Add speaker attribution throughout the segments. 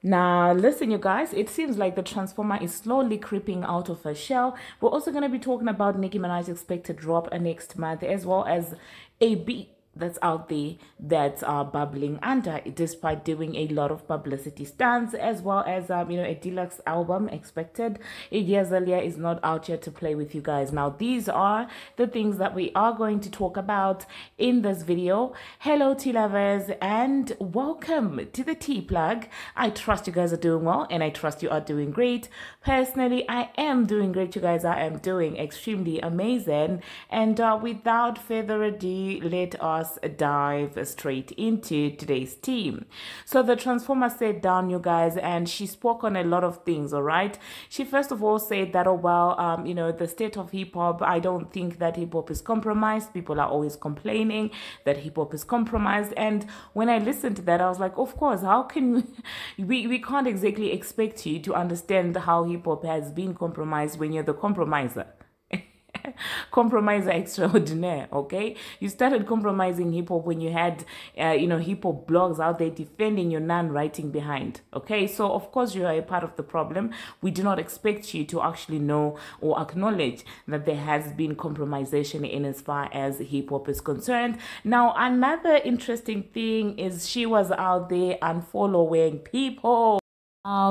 Speaker 1: Now, listen, you guys, it seems like the Transformer is slowly creeping out of her shell. We're also going to be talking about Nicki Minaj's expected drop next month, as well as a beat that's out there that's bubbling under, despite doing a lot of publicity stunts, as well as a deluxe album expected. Iggy Azalea is not out yet to play with you guys. Now, these are the things that we are going to talk about in this video. Hello, tea lovers, and welcome to the tea plug. I trust you guys are doing well, and I trust you are doing great. Personally, I am doing great, you guys. I am doing extremely amazing, and without further ado, let us dive straight into today's team. So the Transformer sat down, you guys, and she spoke on a lot of things. All right, she first of all said that, oh well, the state of hip-hop, I don't think that hip-hop is compromised. People are always complaining that hip-hop is compromised, and when I listened to that, I was like, of course, how can we can't exactly expect you to understand how hip-hop has been compromised when you're the compromiser. Compromiser extraordinaire. Okay, you started compromising hip-hop when you had hip-hop blogs out there defending your non-writing behind. Okay, so of course you are a part of the problem. We do not expect you to actually know or acknowledge that there has been compromisation in as far as hip-hop is concerned. Now, another interesting thing is she was out there unfollowing people.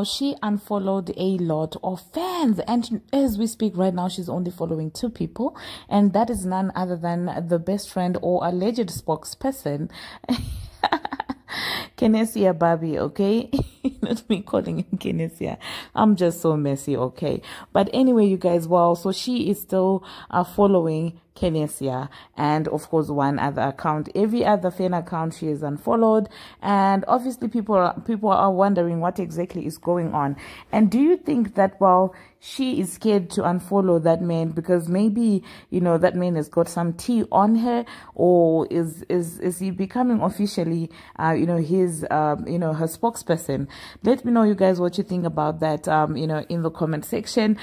Speaker 1: She unfollowed a lot of fans, and as we speak right now, she's only following 2 people, and that is none other than the best friend or alleged spokesperson, Ken Barbie. Okay, not me calling him Ken. I'm just so messy. Okay, but anyway, you guys, well, so she is still following Ken, and of course one other account. Every other fan account she is unfollowed, and obviously people are wondering what exactly is going on. And do you think that, well, she is scared to unfollow that man because maybe that man has got some tea on her, or is he becoming officially his her spokesperson? Let me know, you guys, what you think about that in the comment section.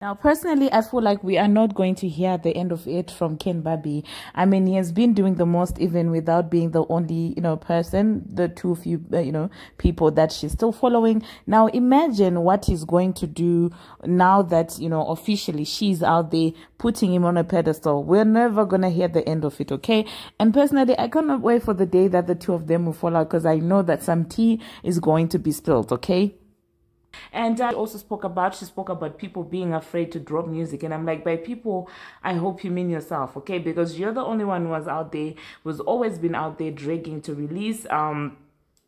Speaker 1: Now, personally, I feel like we are not going to hear the end of it from Ken Barbie. I mean, he has been doing the most, even without being the only, person, the few people that she's still following. Now, imagine what he's going to do now that, officially she's out there putting him on a pedestal. We're never going to hear the end of it, okay? And personally, I cannot wait for the day that the 2 of them will fall out, because I know that some tea is going to be spilled, okay? And she also spoke about people being afraid to drop music, and I'm like, by people, I hope you mean yourself, okay? Because you're the only one who was out there, who's always been out there dragging to release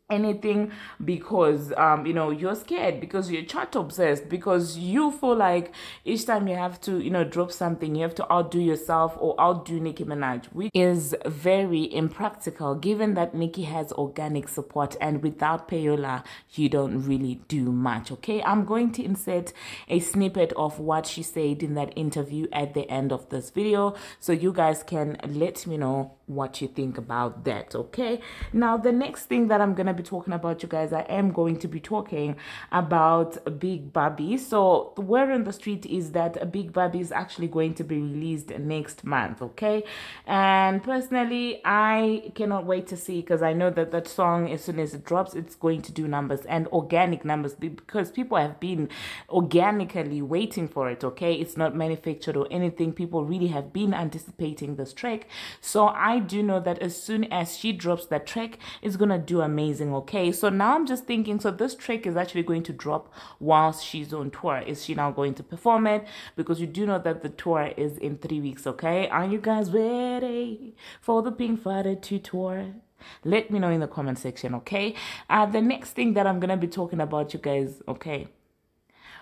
Speaker 1: anything, because you're scared, because you're chart obsessed, because you feel like each time you have to drop something, you have to outdo yourself or outdo Nicki Minaj, which is very impractical given that Nicki has organic support, and without payola you don't really do much. Okay, I'm going to insert a snippet of what she said in that interview at the end of this video, so you guys can let me know what you think about that. Okay, now the next thing that I'm gonna be talking about, you guys, I am going to be talking about Big Barbie. So the word on the street is that Big Barbie is actually going to be released next month. Okay, and personally, I cannot wait to see, because I know that that song, as soon as it drops, it's going to do numbers, and organic numbers, because people have been organically waiting for it. Okay, it's not manufactured or anything. People really have been anticipating this track, so I do know that as soon as she drops that track, it's gonna do amazing. Okay, so now I'm just thinking, so this track is actually going to drop whilst she's on tour. Is she now going to perform it? Because you do know that the tour is in 3 weeks. Okay, are you guys ready for the Pink Friday 2 tour? Let me know in the comment section. Okay, the next thing that I'm gonna be talking about, you guys, okay,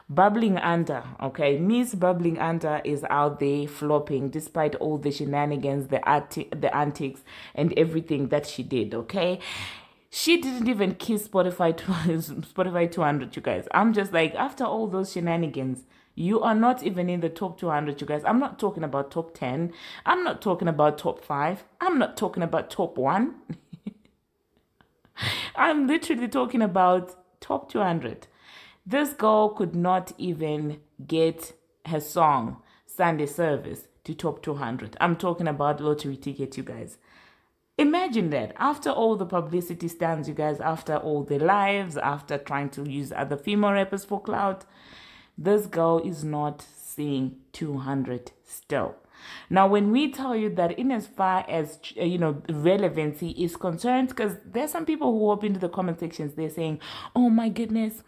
Speaker 1: Bubbling Under. Okay, Miss Bubbling Under is out there flopping despite all the shenanigans, the antics and everything that she did. Okay, she didn't even kiss Spotify 200, you guys. I'm just like, after all those shenanigans, you are not even in the top 200, you guys. I'm not talking about top 10. I'm not talking about top 5. I'm not talking about top 1. I'm literally talking about top 200. This girl could not even get her song Sunday Service to top 200. I'm talking about lottery ticket, you guys. Imagine that. After all the publicity stunts, you guys, after all the lives, after trying to use other female rappers for clout, this girl is not seeing 200 still. Now, when we tell you that in as far as, relevancy is concerned, because there's some people who hop into the comment sections, they're saying, oh my goodness,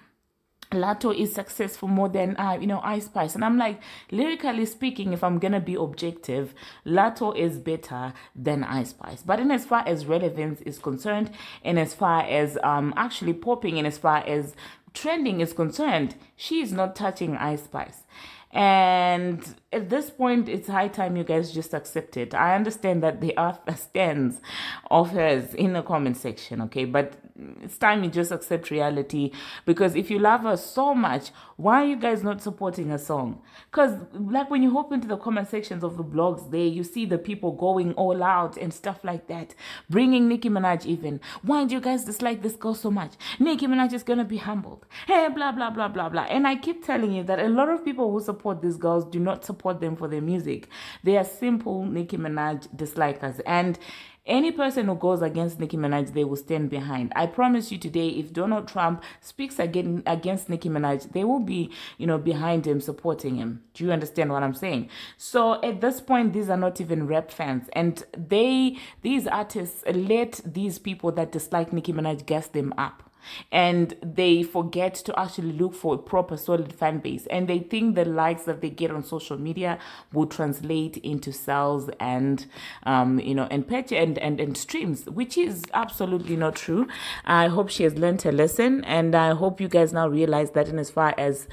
Speaker 1: Latto is successful more than, Ice Spice. And I'm like, lyrically speaking, if I'm going to be objective, Latto is better than Ice Spice. But in as far as relevance is concerned, and as far as actually popping, and as far as trending is concerned, she is not touching Ice Spice. And at this point, it's high time you guys just accept it. I understand that there are stands of hers in the comment section, okay? But it's time you just accept reality, because if you love her so much, why are you guys not supporting her song? Because like when you hop into the comment sections of the blogs there, you see the people going all out and stuff like that, bringing Nicki Minaj even. Why do you guys dislike this girl so much? Nicki Minaj is gonna be humbled. Hey, blah, blah, blah, blah, blah. And I keep telling you that a lot of people who support these girls do not support them for their music. They are simple Nicki Minaj dislikers. And any person who goes against Nicki Minaj, they will stand behind. I promise you today, if Donald Trump speaks against Nicki Minaj, they will be, behind him, supporting him. Do you understand what I'm saying? So at this point, these are not even rap fans. And these artists let these people that dislike Nicki Minaj gas them up. And they forget to actually look for a proper solid fan base, and they think the likes that they get on social media will translate into sales and and streams, which is absolutely not true. I hope she has learned her lesson, and I hope you guys now realize that in as far as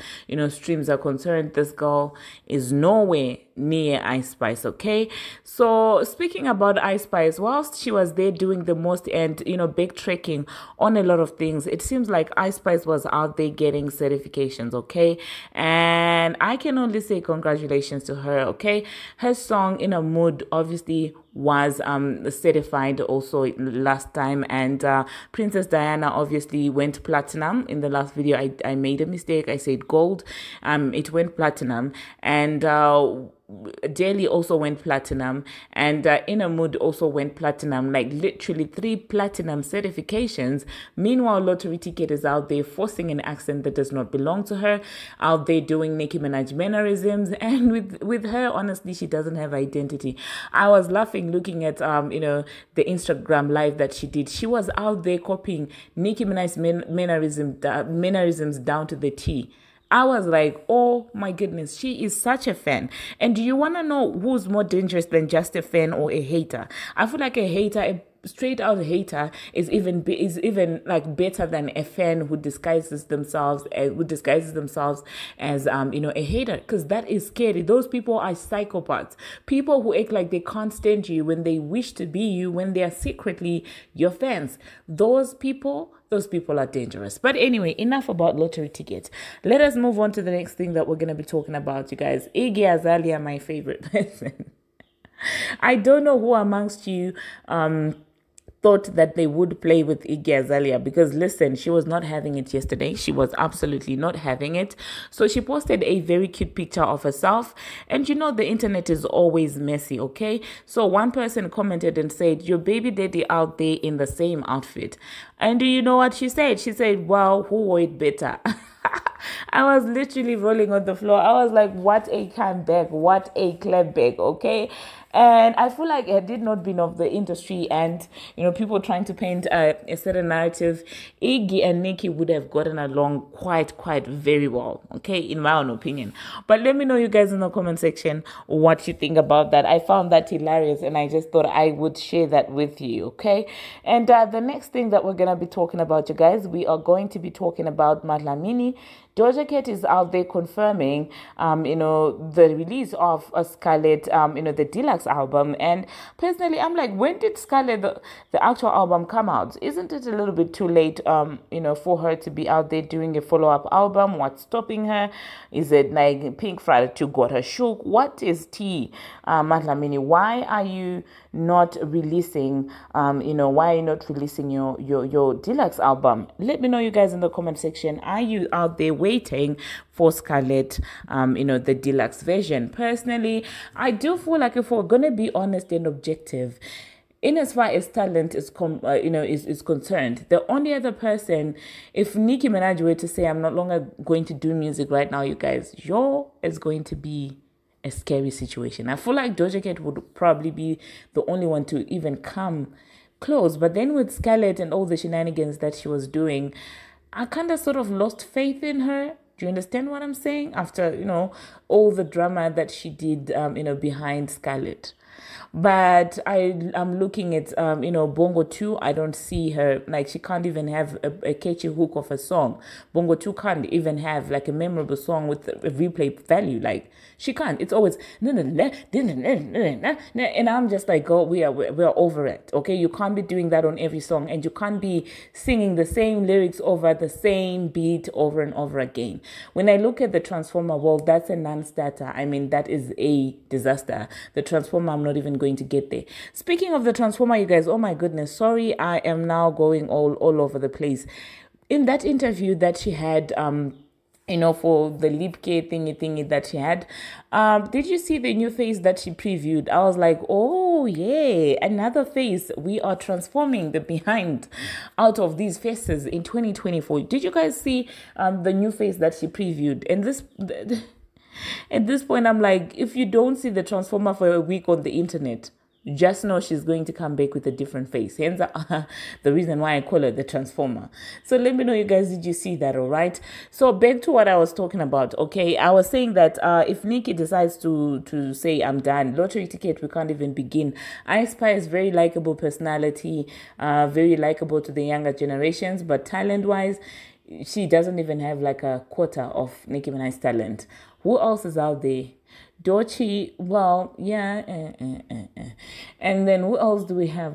Speaker 1: streams are concerned, this girl is nowhere near Ice Spice. Okay, so speaking about Ice Spice, whilst she was there doing the most and backtracking on a lot of things, it seems like Ice Spice was out there getting certifications, okay? And I can only say congratulations to her, okay? Her song In a Mood obviously was certified also last time, and Princess Diana obviously went platinum. In the last video I made a mistake, I said gold. It went platinum, and Daily also went platinum, and In a Mood also went platinum, like literally 3 platinum certifications. Meanwhile, Lottery Ticket is out there forcing an accent that does not belong to her, out there doing Nicki Minaj mannerisms, and with her, honestly, she doesn't have identity. I was laughing looking at the Instagram live that she did. She was out there copying Nicki Minaj's mannerisms down to the T. I was like, oh my goodness, she is such a fan. And do you want to know who's more dangerous than just a fan or a hater? I feel like a hater, a straight out hater, is even like better than a fan who disguises themselves as a hater, because that is scary. Those people are psychopaths. People who act like they can't stand you when they wish to be you, when they are secretly your fans. Those people are dangerous. But anyway, enough about Lottery Tickets. Let us move on to the next thing that we're going to be talking about, you guys. Iggy Azalea, my favorite person. I don't know who amongst you thought that they would play with Iggy Azalea, because listen, she was not having it yesterday. She was absolutely not having it. So she posted a very cute picture of herself, and the internet is always messy, okay? So one person commented and said, your baby daddy out there in the same outfit. And do you know what she said? She said, wow, who wore it better? I was literally rolling on the floor. I was like, what a comeback, what a clapback, okay? And I feel like had it not been of the industry and, people trying to paint a certain narrative, Iggy and Nicki would have gotten along quite very well, okay, in my own opinion. But let me know, you guys, in the comment section what you think about that. I found that hilarious, and I just thought I would share that with you, okay? And the next thing that we're going to be talking about, you guys, we are going to be talking about Madlamini. Doja Cat is out there confirming, the release of a Scarlet, the Deluxe album. And personally, I'm like, when did Scarlet, the actual album, come out? Isn't it a little bit too late, for her to be out there doing a follow-up album? What's stopping her? Is it like Pink Friday 2 got her shook? What is tea, Madlamini? Why are you not releasing, your Deluxe album? Let me know, you guys, in the comment section. Are you out there waiting for Scarlet, the Deluxe version? Personally, I do feel like, if we're gonna be honest and objective, in as far as talent is is concerned, the only other person, if Nicki Minaj were to say, I'm no longer going to do music right now, you guys, is going to be a scary situation. I feel like Doja Cat would probably be the only one to even come close. But then with Scarlett and all the shenanigans that she was doing, I kind of sort of lost faith in her. Do you understand what I'm saying? After, all the drama that she did, behind Scarlett. But I'm looking at, Bongo 2. I don't see her, like, she can't even have a catchy hook of a song. Bongo 2 can't even have, like, a memorable song with a replay value. Like, she can't. It's always, and I'm just like, oh, we're over it, okay? You can't be doing that on every song, and you can't be singing the same lyrics over the same beat over and over again. When I look at the Transformer world, that's a non-starter. I mean, that is a disaster. The Transformer, I'm not even going to get there. Speaking of the Transformer, you guys, oh my goodness, sorry, I am now going all over the place. In that interview that she had, for the lip care thingy that she had, did you see the new face that she previewed? I was like, oh yeah, another face. We are transforming the behind out of these faces in 2024. Did you guys see the new face that she previewed? And at this point, I'm like, if you don't see the Transformer for a week on the internet, just know she's going to come back with a different face. Hence the reason why I call her the Transformer. So let me know, you guys, did you see that? All right. So back to what I was talking about. Okay, I was saying that if Nicki decides to say I'm done, lottery ticket, we can't even begin. I Spy is very likable personality, very likable to the younger generations, but talent-wise, she doesn't even have like a quarter of Nicki Minaj's talent. Who else is out there? Dochi, well, yeah. And then who else do we have?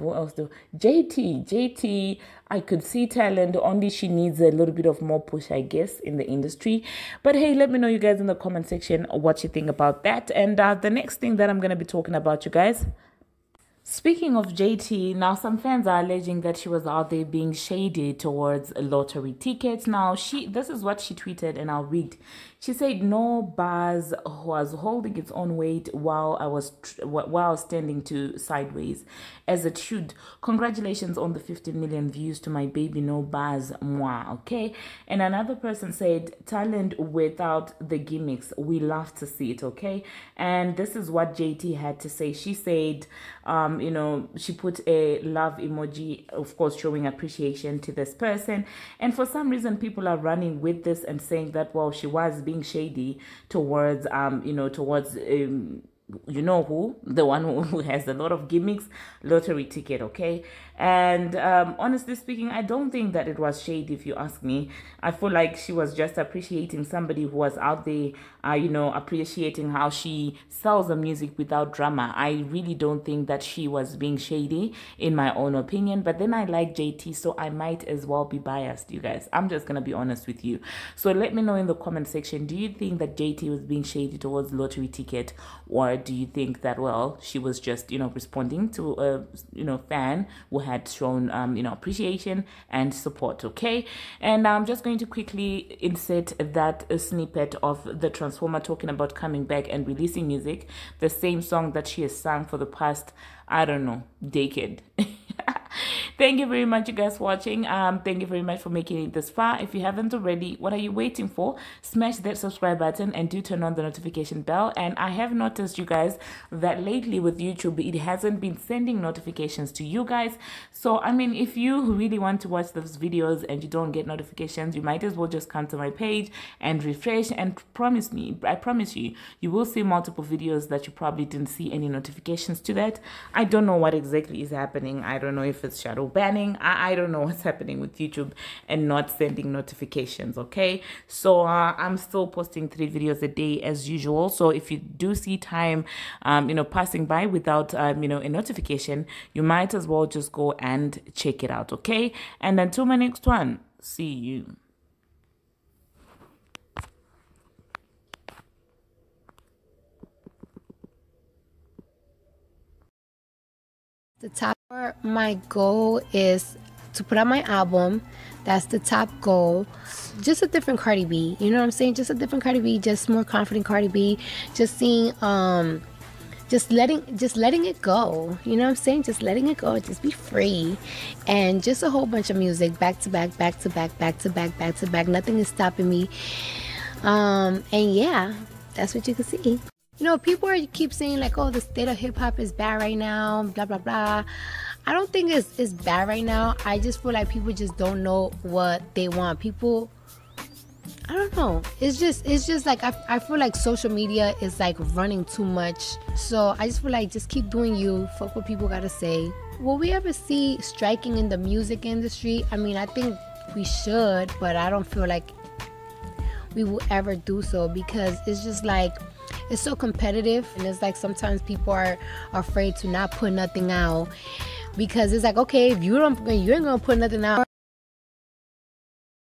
Speaker 1: JT, I could see talent, only she needs a little bit of more push, I guess, in the industry. But hey, let me know, you guys, in the comment section what you think about that. And the next thing that I'm going to be talking about, you guys, speaking of JT, now some fans are alleging that she was out there being shady towards lottery tickets. Now, this is what she tweeted, and I'll read. She said, "No bars was holding its own weight while I was standing to sideways, as it should. Congratulations on the 15 million views to my baby. No bars, moi." Okay. And another person said, "Talent without the gimmicks. We love to see it." Okay. And this is what JT had to say. She said, she put a love emoji, of course, showing appreciation to this person. And for some reason, people are running with this and saying that, well, she was being shady towards who, the one who has a lot of gimmicks, lottery ticket. Okay. And honestly speaking, I don't think that it was shady, if you ask me. I feel like she was just appreciating somebody who was out there, appreciating how she sells the music without drama. I really don't think that she was being shady, in my own opinion. But then I like JT, so I might as well be biased, you guys. I'm just going to be honest with you. So let me know in the comment section, do you think that JT was being shady towards lottery ticket, or do you think that, well, she was just, responding to a, fan who had shown, appreciation and support? Okay. And I'm just going to quickly insert that snippet of the Transformer talking about coming back and releasing music, the same song that she has sung for the past, I don't know, decade. Thank you very much, you guys, for watching. Thank you very much for making it this far. If you haven't already, what are you waiting for? Smash that subscribe button and do turn on the notification bell. And I have noticed, you guys, that lately with YouTube, it hasn't been sending notifications to you guys. So I mean, if you really want to watch those videos and you don't get notifications, you might as well just come to my page and refresh, and I promise you, you will see multiple videos that you probably didn't see any notifications to that. I don't know what exactly is happening. I don't know if it's shadow banning. I don't know what's happening with YouTube and not sending notifications. Okay, so I'm still posting 3 videos a day as usual. So if you do see time passing by without a notification, you might as well just go and check it out. Okay, and until my next one, see you.
Speaker 2: The top, my goal is to put out my album. That's the top goal. Just a different Cardi B. You know what I'm saying? Just a different Cardi B. Just more confident Cardi B. Just seeing just letting it go. You know what I'm saying? Just letting it go. Just be free. And just a whole bunch of music back to back, back to back, back to back, back to back. Nothing is stopping me. And yeah, that's what you can see. You know, people keep saying like, oh, the state of hip-hop is bad right now, blah, blah, blah. I don't think it's bad right now. I just feel like people just don't know what they want. People, I don't know. It's just like, I feel like social media is like running too much. So I just feel like just keep doing you. Fuck what people gotta say. Will we ever see striking in the music industry? I mean, I think we should, but I don't feel like we will ever do so, because it's just like, it's so competitive, and it's like sometimes people are afraid to not put nothing out, because it's like, okay, if you ain't gonna put nothing out,